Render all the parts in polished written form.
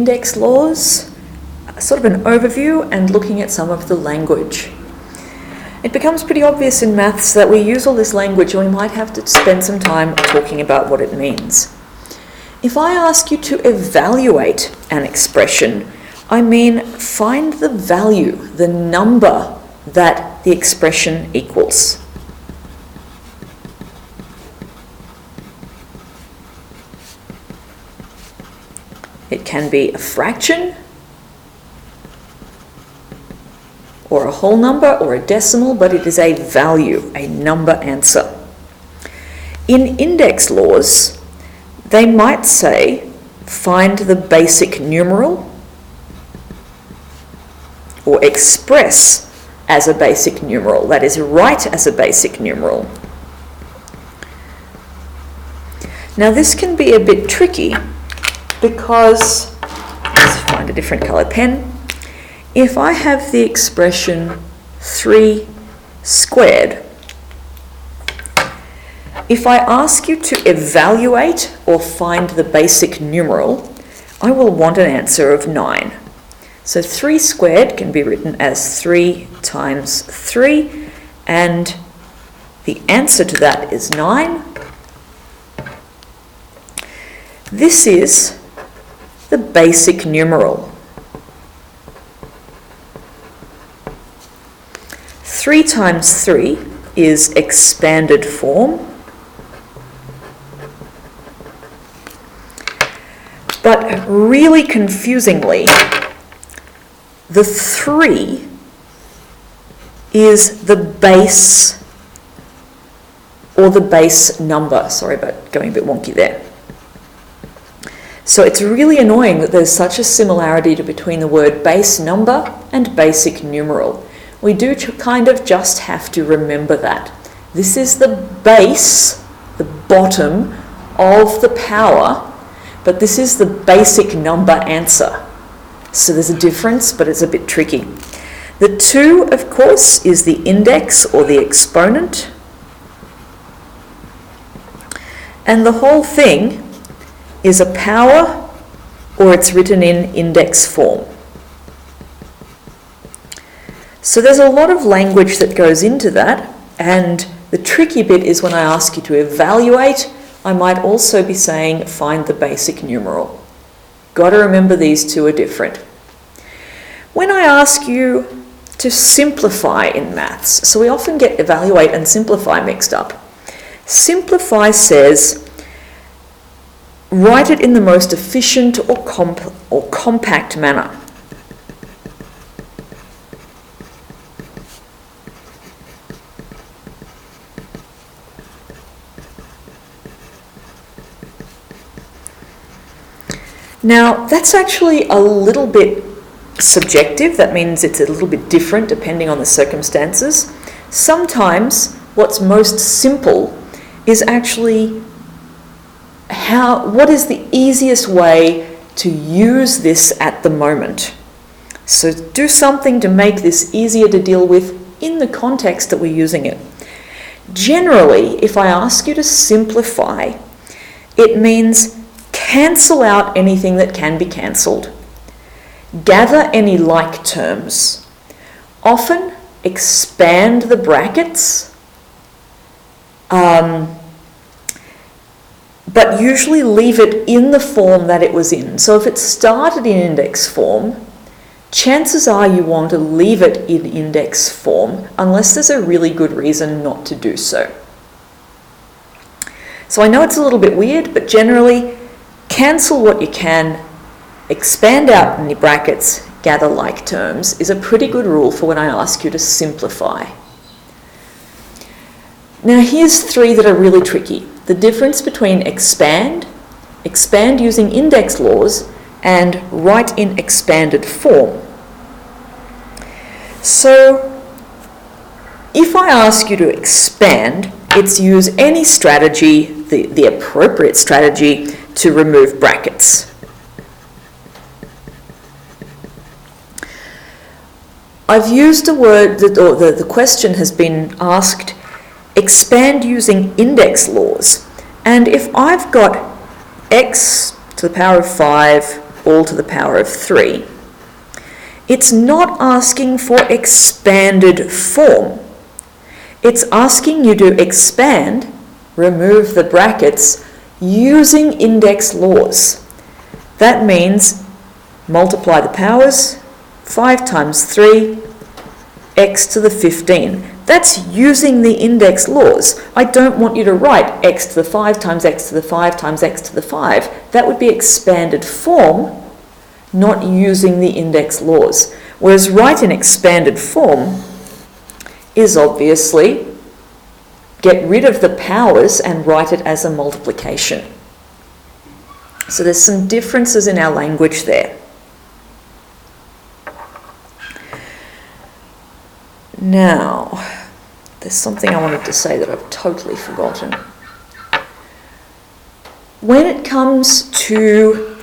Index laws, sort of an overview and looking at some of the language. It becomes pretty obvious in maths that we use all this language and we might have to spend some time talking about what it means. If I ask you to evaluate an expression, I mean find the value, the number that the expression equals. It can be a fraction, or a whole number, or a decimal, but it is a value, a number answer. In index laws, they might say, find the basic numeral, or express as a basic numeral, that is, write as a basic numeral. Now this can be a bit tricky because, let's find a different coloured pen. If I have the expression 3 squared, if I ask you to evaluate or find the basic numeral, I will want an answer of 9. So 3 squared can be written as 3 times 3, and the answer to that is 9. This is the basic numeral. 3 times 3 is expanded form. But really confusingly, the 3 is the base, or the base number. Sorry about going a bit wonky there. So it's really annoying that there's such a similarity between the word base number and basic numeral. We do kind of just have to remember that. This is the base, the bottom of the power, but this is the basic number answer. So there's a difference, but it's a bit tricky. The 2, of course, is the index or the exponent. And the whole thing is a power, or it's written in index form. So there's a lot of language that goes into that, and the tricky bit is when I ask you to evaluate, I might also be saying find the basic numeral. Got to remember these two are different. When I ask you to simplify in maths, so we often get evaluate and simplify mixed up. Simplify says write it in the most efficient or compact manner. Now, that's actually a little bit subjective. That means it's a little bit different depending on the circumstances. Sometimes what's most simple is actually what is the easiest way to use this at the moment. So do something to make this easier to deal with in the context that we're using it. Generally, if I ask you to simplify, it means cancel out anything that can be cancelled. Gather any like terms. Often expand the brackets, but usually leave it in the form that it was in. So if it started in index form, chances are you want to leave it in index form unless there's a really good reason not to do so. So I know it's a little bit weird, but generally cancel what you can, expand out any brackets, gather like terms is a pretty good rule for when I ask you to simplify. Now here's 3 that are really tricky. The difference between expand using index laws, and write in expanded form. So if I ask you to expand, it's use any strategy, the appropriate strategy to remove brackets. I've used a word or the question has been asked, expand using index laws. And if I've got x to the power of 5 all to the power of 3. It's not asking for expanded form. It's asking you to expand, remove the brackets, using index laws. That means multiply the powers, 5 times 3, x to the 15. That's using the index laws. I don't want you to write x to the 5 times x to the 5 times x to the 5. That would be expanded form, not using the index laws. Whereas write in expanded form is obviously get rid of the powers and write it as a multiplication. So there's some differences in our language there. Now, there's something I wanted to say that I've totally forgotten. When it comes to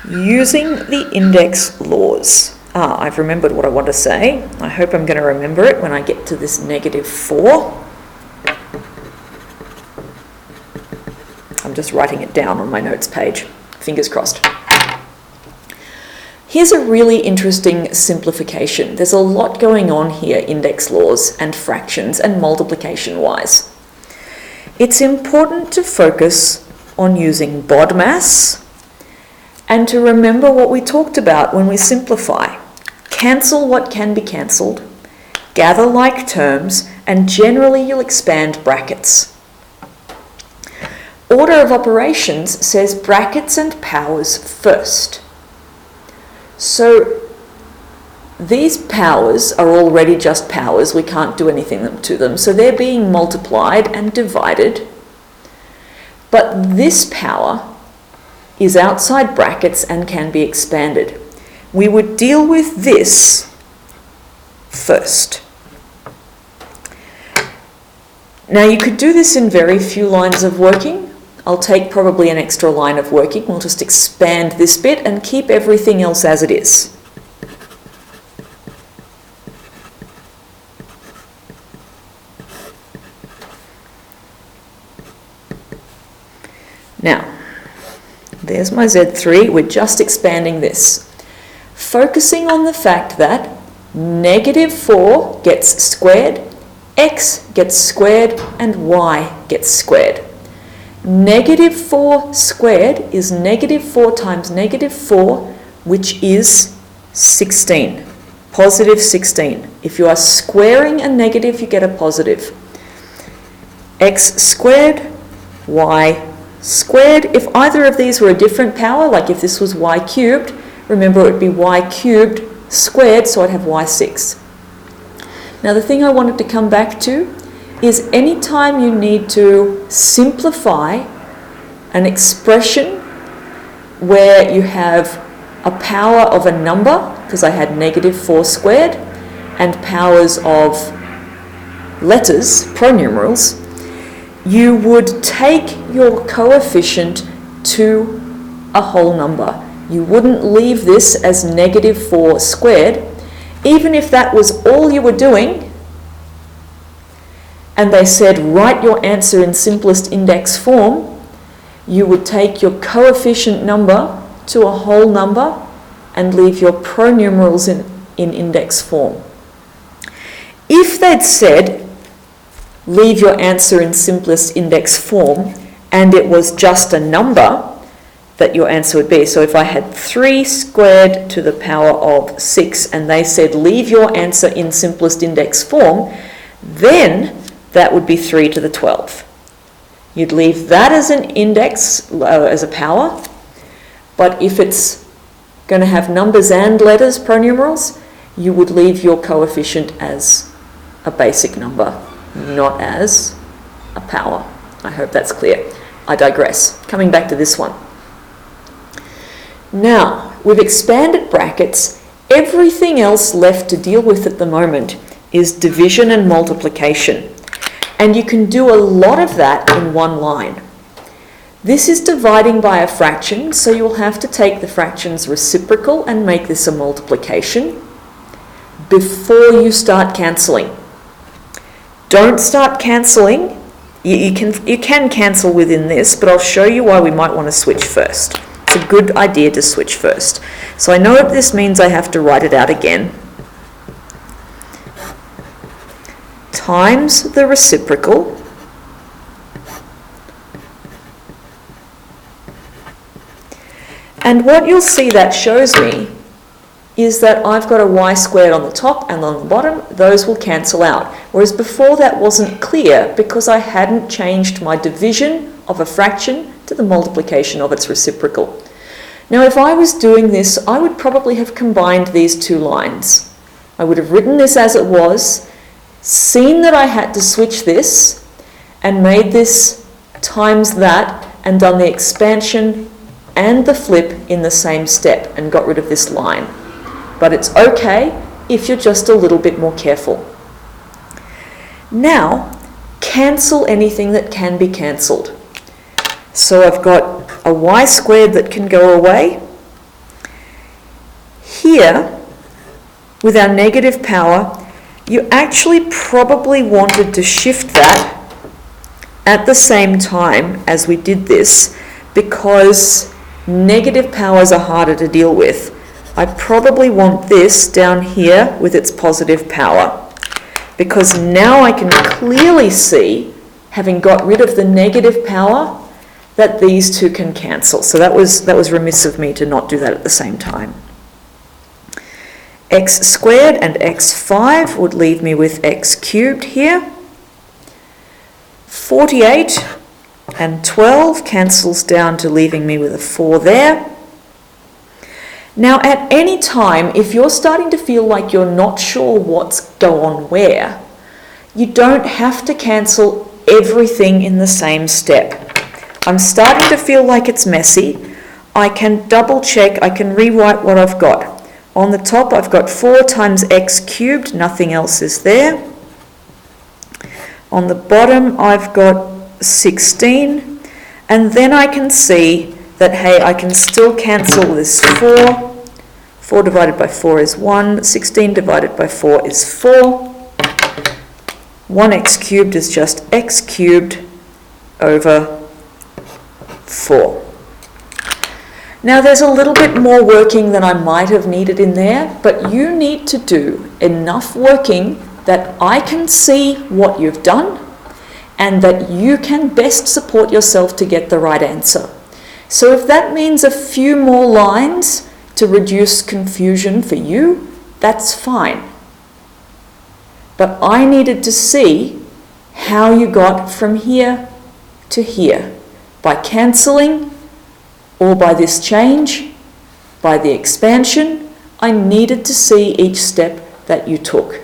using the index laws, I've remembered what I want to say. I hope I'm going to remember it when I get to this -4. I'm just writing it down on my notes page. Fingers crossed. Here's a really interesting simplification. There's a lot going on here, index laws and fractions and multiplication-wise. It's important to focus on using BODMAS and to remember what we talked about when we simplify. Cancel what can be cancelled, gather like terms, and generally you'll expand brackets. Order of operations says brackets and powers first. So these powers are already just powers. We can't do anything to them. So they're being multiplied and divided. But this power is outside brackets and can be expanded. We would deal with this first. Now you could do this in very few lines of working. I'll take probably an extra line of working. We'll just expand this bit and keep everything else as it is. Now, there's my Z3. We're just expanding this. Focusing on the fact that -4 gets squared, x gets squared, and y gets squared. -4 squared is -4 times -4, which is 16. Positive 16. If you are squaring a negative, you get a positive. X squared, y squared. If either of these were a different power, like if this was y cubed, remember it would be y cubed squared, so I'd have y6. Now the thing I wanted to come back to is anytime you need to simplify an expression where you have a power of a number, because I had -4 squared, and powers of letters, pronumerals, you would take your coefficient to a whole number. You wouldn't leave this as -4 squared, even if that was all you were doing, and they said write your answer in simplest index form, you would take your coefficient number to a whole number and leave your pronumerals in index form. If they'd said leave your answer in simplest index form and it was just a number that your answer would be, so if I had 3 squared to the power of 6 and they said leave your answer in simplest index form, then that would be 3 to the 12. You'd leave that as an index, as a power, but if it's going to have numbers and letters, pronumerals, you would leave your coefficient as a basic number, not as a power. I hope that's clear. I digress. Coming back to this one. Now, we've expanded brackets. Everything else left to deal with at the moment is division and multiplication. And you can do a lot of that in one line. This is dividing by a fraction, so you'll have to take the fraction's reciprocal and make this a multiplication before you start cancelling. Don't start cancelling. You can cancel within this, but I'll show you why we might want to switch first. it's a good idea to switch first. So I know what this means. I have to write it out again. Times the reciprocal and what you'll see that shows me is that I've got a y squared on the top and on the bottom. Those will cancel out. Whereas before that wasn't clear because I hadn't changed my division of a fraction to the multiplication of its reciprocal. Now if I was doing this, I would probably have combined these two lines. I would have written this as it was, seen that I had to switch this, and made this times that, and done the expansion and the flip in the same step, and got rid of this line. But it's okay if you're just a little bit more careful. Now, cancel anything that can be cancelled. So I've got a y squared that can go away. Here, with our negative power, you actually probably wanted to shift that at the same time as we did this, because negative powers are harder to deal with. I probably want this down here with its positive power, because now I can clearly see, having got rid of the negative power, that these two can cancel. So that was remiss of me to not do that at the same time. X squared and x5 would leave me with x cubed here. 48 and 12 cancels down to leaving me with a 4 there. Now at any time, if you're starting to feel like you're not sure what's going on where, you don't have to cancel everything in the same step. I'm starting to feel like it's messy. I can double check, I can rewrite what I've got. On the top I've got 4 times x cubed, nothing else is there. On the bottom I've got 16, and then I can see that, hey, I can still cancel this 4. 4 divided by 4 is 1, 16 divided by 4 is 4. 1x cubed is just x cubed over 4. Now there's a little bit more working than I might have needed in there, but you need to do enough working that I can see what you've done and that you can best support yourself to get the right answer. So if that means a few more lines to reduce confusion for you, that's fine. But I needed to see how you got from here to here, by cancelling or by this change, by the expansion. I needed to see each step that you took.